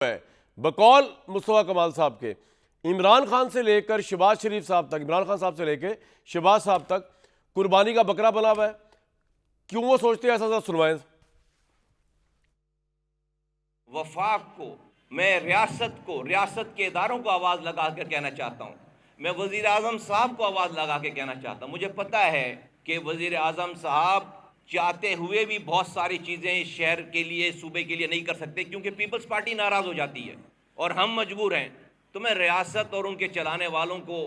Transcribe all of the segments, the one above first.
है बकौल मुस्तफा कमाल साहब के इमरान खान से लेकर शहबाज शरीफ साहब तक, इमरान खान साहब से लेकर शहबाज साहब तक कुर्बानी का बकरा बना हुआ है। क्यों वो सोचते हैं ऐसा? सुनवाएं। वफाक को, मैं रियासत को, रियासत के इदारों को आवाज़ लगा कर कहना चाहता हूँ। मैं वज़ीर आज़म साहब को आवाज़ लगा के कहना चाहता हूँ। मुझे पता है कि वज़ीर आज़म साहब चाहते हुए भी बहुत सारी चीज़ें शहर के लिए, सूबे के लिए नहीं कर सकते, क्योंकि पीपल्स पार्टी नाराज़ हो जाती है और हम मजबूर हैं। तो मैं रियासत और उनके चलाने वालों को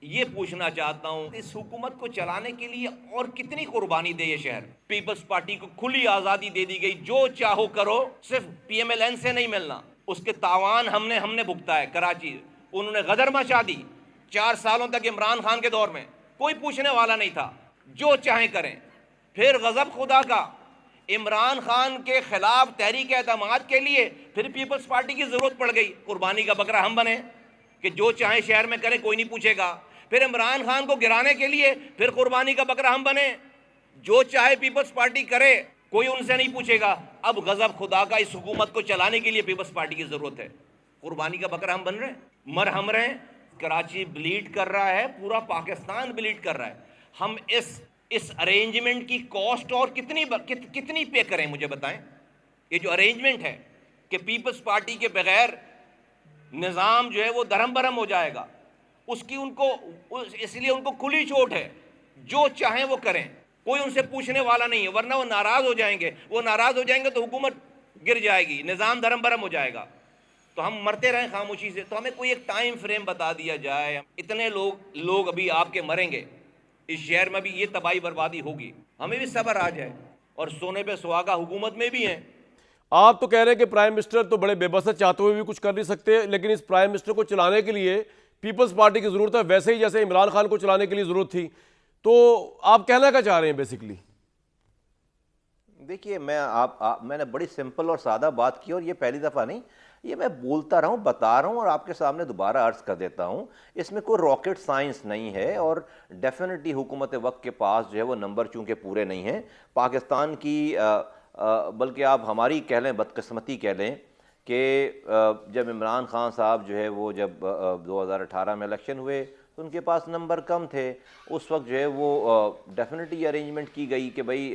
ये पूछना चाहता हूँ, इस हुकूमत को चलाने के लिए और कितनी कुर्बानी दे ये शहर। पीपल्स पार्टी को खुली आज़ादी दे दी गई, जो चाहो करो, सिर्फ PMLN से नहीं मिलना। उसके तावान हमने भुगता है। कराची उन्होंने गदर मचा दी 4 सालों तक। इमरान खान के दौर में कोई पूछने वाला नहीं था, जो चाहे करें। फिर गजब खुदा का, इमरान खान के खिलाफ तहरीक एतमाद के लिए फिर पीपल्स पार्टी की जरूरत पड़ गई। कुर्बानी का बकरा हम बने कि जो चाहे शहर में करें, कोई नहीं पूछेगा। फिर इमरान खान को गिराने के लिए फिर कुर्बानी का बकरा हम बने, जो चाहे पीपल्स पार्टी करे, कोई उनसे नहीं पूछेगा। अब गजब खुदा का, इस हुकूमत को चलाने के लिए पीपल्स पार्टी की जरूरत है। कुर्बानी का बकरा हम बन रहे हैं, मर हम रहे हैं। कराची ब्लीड कर रहा है, पूरा पाकिस्तान ब्लीड कर रहा है। हम इस अरेंजमेंट की कॉस्ट और कितनी पे करें, मुझे बताएं। ये जो अरेंजमेंट है कि पीपल्स पार्टी के बगैर निज़ाम जो है वो धर्म बरम हो जाएगा, उसकी इसलिए उनको खुली छूट है, जो चाहें वो करें, कोई उनसे पूछने वाला नहीं है। वरना वो नाराज हो जाएंगे, तो हुकूमत गिर जाएगी, निज़ाम धर्म बरम हो जाएगा। तो हम मरते रहें खामोशी से। तो हमें कोई एक टाइम फ्रेम बता दिया जाए। इतने लोग अभी आपके मरेंगे, इस शहर में भी ये तबाही बर्बादी होगी, हमें भी सब्र आ जाए। और सोने पे सुहागा हुकूमत में भी हैं। आप तो कह रहे हैं कि प्राइम मिनिस्टर तो बड़े बेबस है, चाहते हुए भी कुछ कर नहीं सकते, लेकिन इस प्राइम मिनिस्टर को चलाने के लिए पीपल्स पार्टी की जरूरत है, वैसे ही जैसे इमरान खान को चलाने के लिए जरूरत थी। तो आप कहना क्या चाह रहे हैं बेसिकली? देखिए, मैंने बड़ी सिंपल और सादा बात की, और ये पहली दफ़ा नहीं, ये मैं बोलता रहा हूँ, बता रहा हूँ और आपके सामने दोबारा अर्ज़ कर देता हूँ। इसमें कोई रॉकेट साइंस नहीं है, और डेफिनेटली हुकूमत वक्त के पास जो है वो नंबर चूँकि पूरे नहीं हैं पाकिस्तान की, बल्कि आप हमारी कह लें, बदकिस्मती कह लें कि जब इमरान खान साहब जो है वो जब 2018 में इलेक्शन हुए तो उनके पास नंबर कम थे। उस वक्त जो है वो डेफिनेटली अरेंजमेंट की गई कि भाई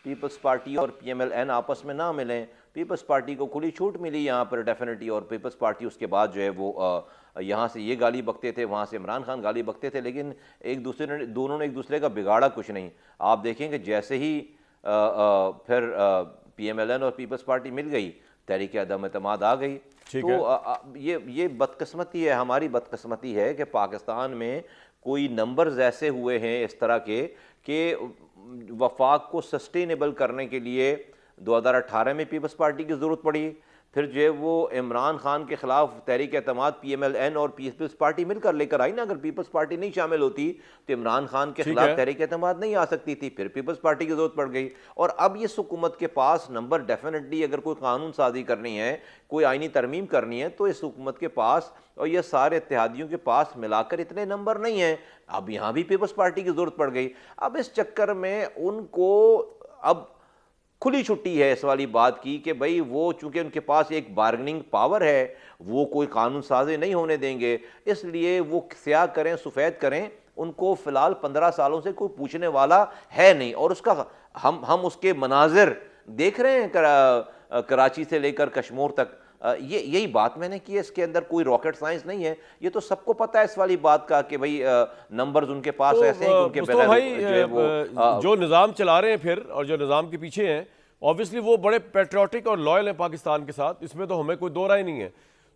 पीपल्स पार्टी और PMLN आपस में ना मिलें। पीपल्स पार्टी को खुली छूट मिली यहाँ पर डेफिनेटली, और पीपल्स पार्टी उसके बाद जो है वो यहाँ से ये गाली बकते थे, वहाँ से इमरान खान गाली बकते थे, लेकिन दोनों ने एक दूसरे का बिगाड़ा कुछ नहीं। आप देखेंगे जैसे ही फिर PMLN और पीपल्स पार्टी मिल गई, तहरीक अदम एतमाद आ गई। तो ये बदकिस्मती है, हमारी बदकिस्मती है कि पाकिस्तान में कोई नंबर्स ऐसे हुए हैं इस तरह के कि वफाक को सस्टेनेबल करने के लिए 2018 में पीपल्स पार्टी की ज़रूरत पड़ी। फिर जो है वो इमरान खान के ख़िलाफ़ तहरीक एतमाद PMLN और पीपल्स पार्टी मिलकर लेकर आई ना। अगर पीपल्स पार्टी नहीं शामिल होती तो इमरान खान के ख़िलाफ़ तहरीक एतमाद नहीं आ सकती थी। फिर पीपल्स पार्टी की ज़रूरत पड़ गई, और अब ये हुकूमत के पास नंबर डेफिनेटली, अगर कोई कानून साजी करनी है, कोई आइनी तरमीम करनी है, तो इस हुकूमत के पास और ये सारे इत्तेहादियों के पास मिलाकर इतने नंबर नहीं हैं। अब यहाँ भी पीपल्स पार्टी की ज़रूरत पड़ गई। अब इस चक्कर में उनको अब खुली छुट्टी है इस वाली बात की कि भाई वो चूंकि उनके पास एक बार्गेनिंग पावर है, वो कोई कानून साजी नहीं होने देंगे, इसलिए वो स्याह करें सफ़ेद करें, उनको फ़िलहाल 15 सालों से कोई पूछने वाला है नहीं। और उसका हम उसके मनाजिर देख रहे हैं, कराची से लेकर कश्मीर तक। यही बात मैंने की है, इसके अंदर कोई रॉकेट साइंस नहीं है। ये तो सबको पता है इस वाली बात का कि भाई नंबर्स उनके पास तो ऐसे हैं कि उनके बगैर भाई जो निज़ाम चला रहे हैं फिर, और जो निज़ाम के पीछे हैं, ऑब्वियसली वो बड़े पेट्रियाटिक और लॉयल हैं पाकिस्तान के साथ, इसमें तो हमें कोई दो राय नहीं है।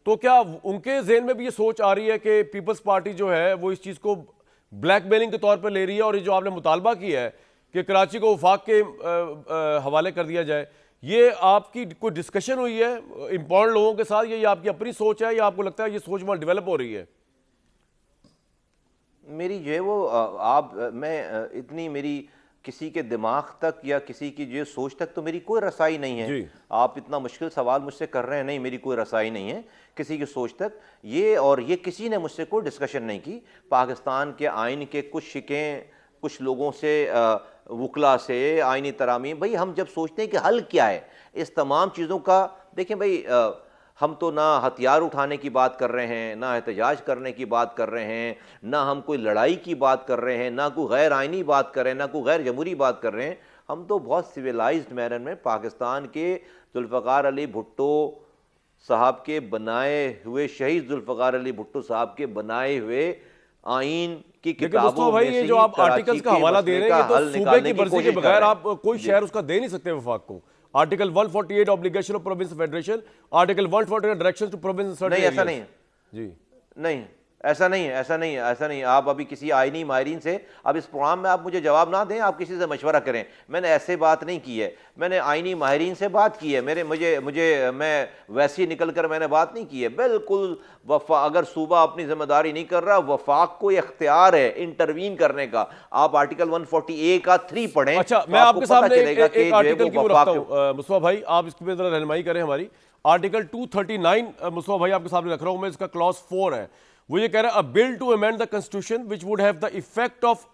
तो क्या उनके ज़हन में भी ये सोच आ रही है कि पीपल्स पार्टी जो है वो इस चीज़ को ब्लैकमेलिंग के तौर पर ले रही है, और ये जो आपने मुतालबा किया है कि कराची को वफाक के हवाले कर दिया जाए, ये आपकी कोई डिस्कशन हुई है इंपॉर्टेंट लोगों के साथ, ये आपकी अपनी सोच है, या आपको लगता है ये सोच वहाँ डेवलप हो रही है? मेरी जो है वो मैं इतनी मेरी किसी के दिमाग तक या किसी की जो सोच तक तो मेरी कोई रसाई नहीं है। आप इतना मुश्किल सवाल मुझसे कर रहे हैं, नहीं, मेरी कोई रसाई नहीं है किसी की सोच तक। ये किसी ने मुझसे कोई डिस्कशन नहीं की। पाकिस्तान के आइन के कुछ शिकें कुछ लोगों से, वकला से, आइनी तरामीम, भाई हम जब सोचते हैं कि हल क्या है इस तमाम चीज़ों का, देखें भाई हम तो ना हथियार उठाने की बात कर रहे हैं, ना एहतजाज करने की बात कर रहे हैं, ना हम कोई लड़ाई की बात कर रहे हैं, ना कोई गैर आइनी बात कर रहे हैं, ना कोई गैर जमहूरी बात कर रहे हैं। हम तो बहुत सिविलाइज्ड मैनर में पाकिस्तान के जुल्फ़िकार अली भुट्टो साहब के बनाए हुए, शहीद जुल्फ़िकार अली भुट्टो साहब के बनाए हुए आइन की लेकिन किताबों दोस्तों भाई में ये से जो ही आप आर्टिकल्स का कराची के हवाला दे मसले रहे हैं, का ये तो हल सूबे निकालने की की मर्जी के कोशिश कर बगैर रहे आप हैं। कोई शहर उसका दे नहीं सकते वफाक को। Article 148 obligation of province federation, article 148 directions to province. नहीं, ऐसा नहीं है जी, नहीं, ऐसा नहीं है, ऐसा नहीं है, ऐसा नहीं है। आप अभी किसी आईनी माहिरीन से, अब इस प्रोग्राम में आप मुझे जवाब ना दें, आप किसी से मशवरा करें। मैंने ऐसे बात नहीं की है, मैंने आईनी माहिरीन से बात की है। मैं वैसे ही निकल कर मैंने बात नहीं की है। बिल्कुल अगर सूबा अपनी जिम्मेदारी नहीं कर रहा, वफाक को इख्तियार है इंटरवीन करने का। आप आर्टिकल 140A का 3 पढ़ें। अच्छा, तो मैं आपको आपके पता सामने चलेगा कि एक जो है आर्टिकल की वो वो रखता वफाक हूं। मुस्तफा भाई आप इसकी जरा रहनुमाई करें हमारी। आर्टिकल 239 मुस्तफा भाई आपके सामने रख रहा हूं मैं, इसका क्लॉज 4 है। वो ये कह रहा है, a bill to amend the constitution which would have the effect of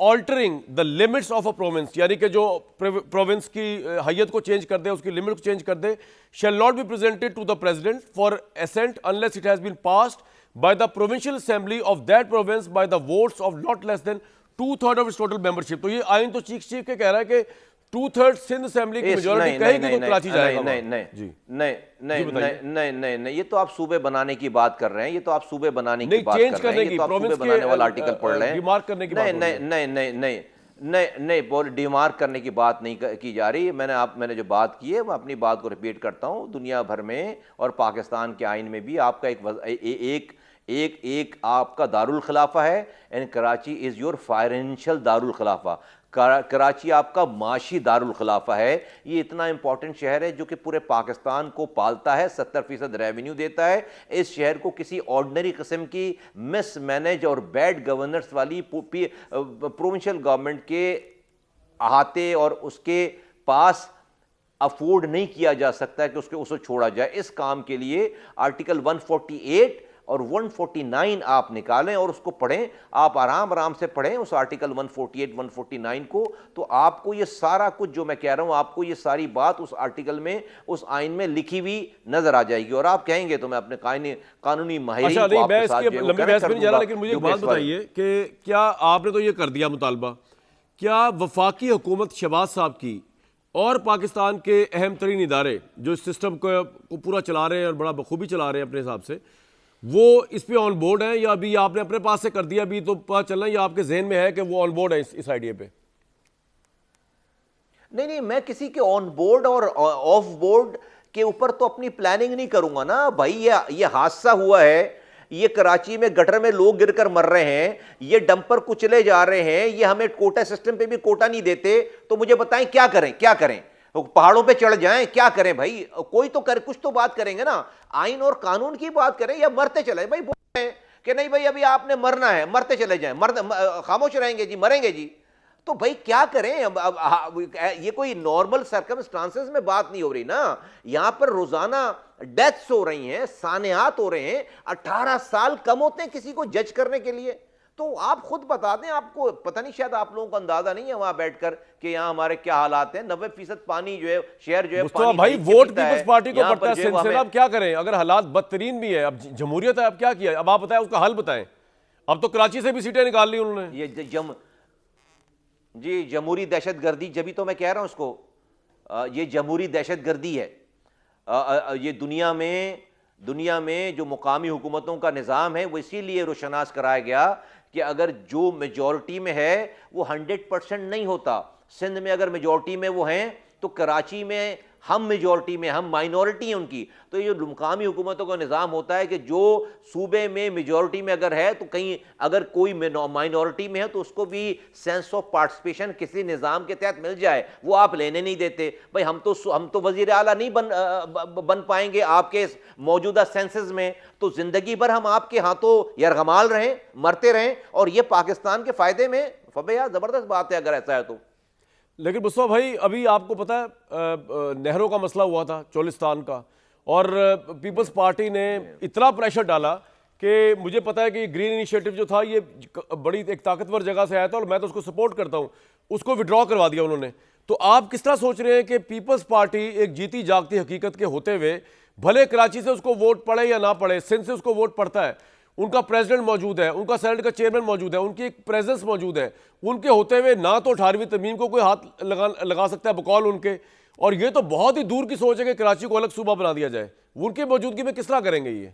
altering the limits of a province, यानी कि जो प्रोविंस की हैयत को चेंज कर दे, उसकी लिमिट को चेंज कर दे, shall not be presented to the president for assent unless it has been passed by the provincial assembly of that province by the votes of not less than 2/3 of its total membership। तो ये आइन तो चीख चीख के कह रहा है कि 2/3 सिंध असेंबली की मेजॉरिटी कहेगी तो कराची जाएगा। नहीं नहीं जी नहीं नहीं नहीं नहीं नहीं, ये तो आप सूबे बनाने की बात कर रहे हैं। ये तो आप सूबे बनाने की बात कर रहे हैं। ये तो आप सूबे बनाने वाला आर्टिकल पढ़ रहे हैं। डिमार्क करने की नहीं नहीं नहीं नहीं नहीं नहीं नहीं, डिमार्क करने की बात नहीं की जा रही। मैंने जो बात की है, मैं अपनी बात को रिपीट करता हूँ। दुनिया भर में और पाकिस्तान के आइन में भी आपका एक एक एक आपका दारुल खिलाफा है, and Karachi is your financial दारुल खिलाफा। कराची आपका माशी दारुल खिलाफा है। ये इतना इंपॉर्टेंट शहर है जो कि पूरे पाकिस्तान को पालता है, 70% रेवेन्यू देता है। इस शहर को किसी ऑर्डिनरी किस्म की मिस मैनेज और बैड गवर्नेंस वाली प्रोविंशियल गवर्नमेंट के अहाते और उसके पास अफोर्ड नहीं किया जा सकता है कि उसे छोड़ा जाए। इस काम के लिए आर्टिकल 148 और 149 आप निकालें और उसको पढ़ें। आप आराम आराम से पढ़ें उस आर्टिकल 148 149 को, तो आपको ये सारा कुछ जो मैं कह रहा हूं, आपको ये सारी बात उस आर्टिकल में, उस आइन में लिखी हुई नजर आ जाएगी। और आप कहेंगे तो मैं अपने कानूनी माहिरीन को आपके साथ जो है वो कनेक्ट कर दूंगा। लेकिन मुझे एक बात बताइए कि क्या आपने तो ये कर दिया मुतालबा, क्या वफाकी हुकूमत शहबाज साहब की और पाकिस्तान के अहम तरीन इदारे जो इस सिस्टम को पूरा चला रहे हैं और बड़ा बखूबी चला रहे हैं अपने हिसाब से, वो इस पे ऑन बोर्ड है, या अभी आपने अपने पास से कर दिया, अभी तो पता चलना या आपके जहन में है कि वो ऑन बोर्ड है इस आइडिया पे? नहीं नहीं, मैं किसी के ऑन बोर्ड और ऑफ बोर्ड के ऊपर तो अपनी प्लानिंग नहीं करूंगा ना भाई। ये हादसा हुआ है, ये कराची में गटर में लोग गिरकर मर रहे हैं, ये डंपर कुचले जा रहे हैं, ये हमें कोटा सिस्टम पे भी कोटा नहीं देते, तो मुझे बताएं क्या करें, क्या करें? पहाड़ों पे चढ़ जाएं, क्या करें भाई? कोई तो करे, कुछ तो बात करेंगे ना। आइन और कानून की बात करें या मरते चले भाई? बोल रहे हैं कि नहीं भाई अभी आपने मरना है, मरते चले जाएं, खामोश रहेंगे जी, मरेंगे जी। तो भाई क्या करें? अब ये कोई नॉर्मल सर्कमस्टांसेस में बात नहीं हो रही ना। यहां पर रोजाना डेथ्स हो रही हैं, सानेहात हो रहे हैं। 18 साल कम होते हैं किसी को जज करने के लिए? तो आप खुद बता दें। आपको पता नहीं, शायद आप लोगों को अंदाजा नहीं है वहां बैठकर कि यहाँ हमारे क्या हालात हैं। 90% पानी जो है, शहर जो है पानी भाई वोट पीपल्स पार्टी को पड़ता है जो सिलसिला। अब क्या करें अगर हालात बदतरीन भी है? अब जमहूरियत है, अब क्या किया? अब आप बताएं, उसका हल बताएं। अब तो कराची से भी सीटें निकाल ली उन्होंने। जी जमहूरी दहशतगर्दी, जब तो मैं कह रहा हूं उसको, ये जमहूरी दहशतगर्दी है। ये दुनिया में जो मुकामी हुकूमतों का निज़ाम है वो इसीलिए रोशनास कराया गया कि अगर जो मेजॉरिटी में है वो 100% नहीं होता। सिंध में अगर मेजॉरिटी में वो हैं तो कराची में हम मेजॉरिटी में, हम माइनॉरिटी हैं उनकी। तो ये जो मुकामी हुकूमतों का निज़ाम होता है कि जो सूबे में मेजॉरिटी में अगर है तो कहीं अगर कोई माइनॉरिटी में है तो उसको भी सेंस ऑफ पार्टिसिपेशन किसी निज़ाम के तहत मिल जाए, वो आप लेने नहीं देते। भाई हम तो वज़ीर आला नहीं बन पाएंगे आपके मौजूदा सेंसेस में, तो ज़िंदगी भर हम आपके हाथों यरगमाल रहें, मरते रहें, और ये पाकिस्तान के फ़ायदे में। फबे यार ज़बरदस्त बात है अगर ऐसा है तो। लेकिन मुस्तफा भाई अभी आपको पता है नहरों का मसला हुआ था चोलिस्तान का, और पीपल्स पार्टी ने इतना प्रेशर डाला कि मुझे पता है कि ग्रीन इनिशिएटिव जो था ये बड़ी एक ताकतवर जगह से आया था और मैं तो उसको सपोर्ट करता हूं, उसको विड्रॉ करवा दिया उन्होंने। तो आप किस तरह सोच रहे हैं कि पीपल्स पार्टी एक जीती जागती हकीकत के होते हुए भले कराची से उसको वोट पड़े या ना पड़े, सिंध से उसको वोट पड़ता है, उनका प्रेसिडेंट मौजूद है, उनका सेनेट का चेयरमैन मौजूद है, उनकी एक प्रेजेंस मौजूद है, उनके होते हुए ना तो 18वीं तरमीम को कोई हाथ लगा सकता है बकौल उनके। और ये तो बहुत ही दूर की सोच है कि कराची को अलग सूबा बना दिया जाए। उनकी मौजूदगी में किस तरह करेंगे ये?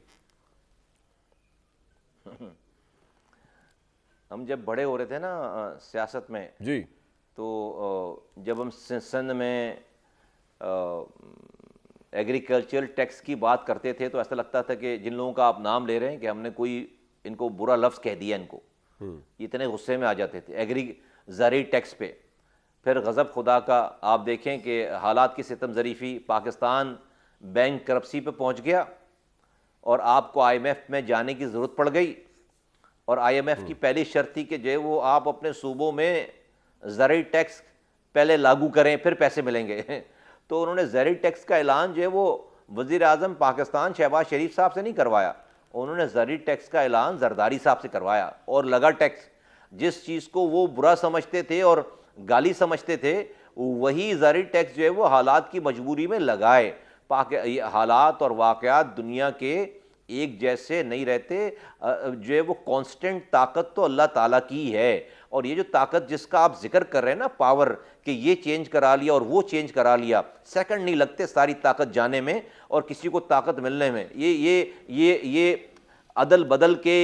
हम जब बड़े हो रहे थे ना सियासत में जी, तो जब हम सिंध में एग्रीकल्चरल टैक्स की बात करते थे तो ऐसा लगता था कि जिन लोगों का आप नाम ले रहे हैं कि हमने कोई इनको बुरा लफ्ज़ कह दिया, इनको इतने गुस्से में आ जाते थे एग्री ज़री टैक्स पे। फिर गज़ब खुदा का आप देखें कि हालात की सितम ज़रीफ़ी, पाकिस्तान बैंक करप्सी पे पहुंच गया और आपको IMF में जाने की ज़रूरत पड़ गई। और IMF की पहली शर्त थी कि जो वो आप अपने सूबों में ज़री टैक्स पहले लागू करें फिर पैसे मिलेंगे। तो उन्होंने ज़री टैक्स का ऐलान जो है वो वज़ीर आज़म पाकिस्तान शहबाज शरीफ साहब से नहीं करवाया, उन्होंने ज़री टैक्स का ऐलान जरदारी साहब से करवाया। और लगा टैक्स, जिस चीज़ को वो बुरा समझते थे और गाली समझते थे, वही ज़री टैक्स जो है वो हालात की मजबूरी में लगाए। हालात और वाक़यात दुनिया के एक जैसे नहीं रहते, जो है वो कांस्टेंट ताकत तो अल्लाह ताला की है। और ये जो ताकत जिसका आप जिक्र कर रहे हैं ना, पावर, कि ये चेंज करा लिया और वो चेंज करा लिया, सेकंड नहीं लगते सारी ताकत जाने में और किसी को ताकत मिलने में। ये अदल बदल के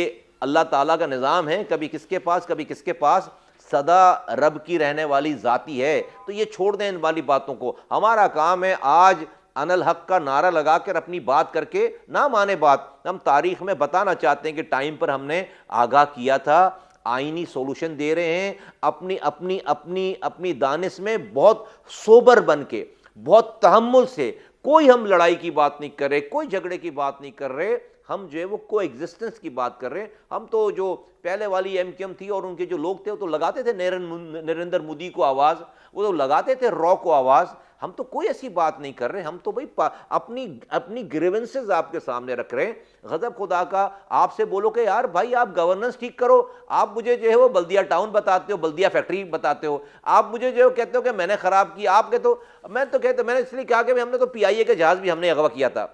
अल्लाह ताला का निज़ाम है, कभी किसके पास कभी किसके पास, सदा रब की रहने वाली ज़ाती है। तो ये छोड़ दें इन वाली बातों को। हमारा काम है आज अनल हक का नारा लगा कर अपनी बात करके ना माने बात, हम तारीख में बताना चाहते हैं कि टाइम पर हमने आगाह किया था, आईनी सॉल्यूशन दे रहे हैं। अपनी अपनी अपनी अपनी दानिश में बहुत सोबर बन के, बहुत तहम्मुल से, कोई हम लड़ाई की बात नहीं कर रहे, कोई झगड़े की बात नहीं कर रहे, हम जो है वो को एग्जिस्टेंस की बात कर रहे हैं। हम तो जो पहले वाली MKM थी और उनके जो लोग थे वो तो लगाते थे नरेंद्र मोदी को आवाज़, वो तो लगाते थे रॉ को आवाज़। हम तो कोई ऐसी बात नहीं कर रहे, हम तो भाई अपनी अपनी ग्रीवेंसेस आपके सामने रख रहे हैं। गजब खुदा का, आपसे बोलो कि यार भाई आप गवर्नेंस ठीक करो, आप मुझे जो है वो बल्दिया टाउन बताते हो, बल्दिया फैक्ट्री बताते हो, आप मुझे जो कहते हो कि मैंने खराब किया, आप कहते हो, मैं तो कहते मैंने इसलिए कहा कि हमने तो PIA के जहाज भी हमने अगवा किया था,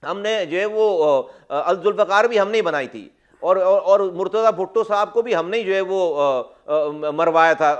हमने जो है वो अल-जुल्फ़कार भी हमने ही बनाई थी, और मुर्तज़ा भुट्टो साहब को भी हमने ही जो है वो मरवाया था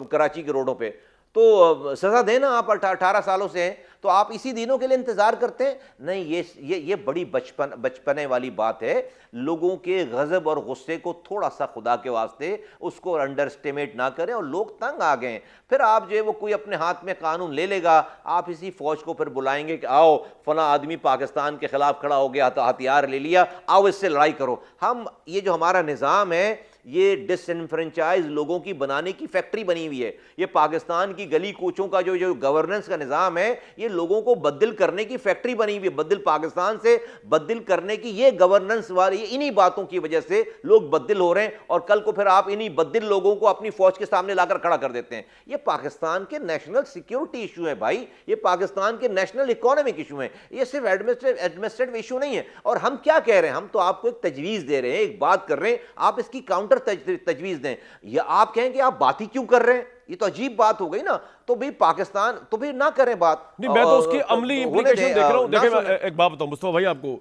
कराची के रोडों पे। तो सज़ा देना, आप 18 सालों से हैं, तो आप इसी दिनों के लिए इंतज़ार करते हैं? नहीं, ये बड़ी बचपने वाली बात है। लोगों के गज़ब और गुस्से को थोड़ा सा खुदा के वास्ते उसको अंडर एस्टिमेट ना करें। और लोग तंग आ गए हैं, फिर आप जो है वो कोई अपने हाथ में कानून ले लेगा, आप इसी फौज को फिर बुलाएंगे कि आओ फला आदमी पाकिस्तान के खिलाफ खड़ा हो गया, तो हथियार ले लिया, आओ इससे लड़ाई करो। हम ये जो हमारा निज़ाम है ये डिसइनफ्रेंचाइज लोगों की बनाने की फैक्ट्री बनी हुई है। ये पाकिस्तान की गली कूचों का जो गवर्नेंस का निज़ाम है, ये लोगों को बदल करने की फैक्ट्री बनी हुई है। बदल पाकिस्तान से बदल करने की ये गवर्नेंस वाली, इन्हीं बातों की वजह से लोग बदल हो रहे हैं। और कल को फिर आप इन्हीं बदल लोगों को अपनी फौज के सामने लाकर खड़ा कर देते हैं। ये पाकिस्तान के नेशनल सिक्योरिटी इशू है भाई, ये पाकिस्तान के नेशनल इकोनॉमिक इशू है, ये सिर्फ एडमिनिस्ट्रेटिव इशू नहीं है। और हम क्या कह रहे हैं, हम तो आपको एक तजवीज़ दे रहे हैं, एक बात कर रहे हैं, आप इसकी काउंटर तजवीज़ दें, या आप कहें कि आप बात ही क्यों कर रहे हैं, ये तो अजीब बात हो गई ना। तो भी पाकिस्तान तो भी ना करें बात। नहीं, मैं तो उसकी अमली इंप्लीकेशन देख रहा हूं। देखिए, मैं एक बात बताऊं मुस्तफा भाई आपको,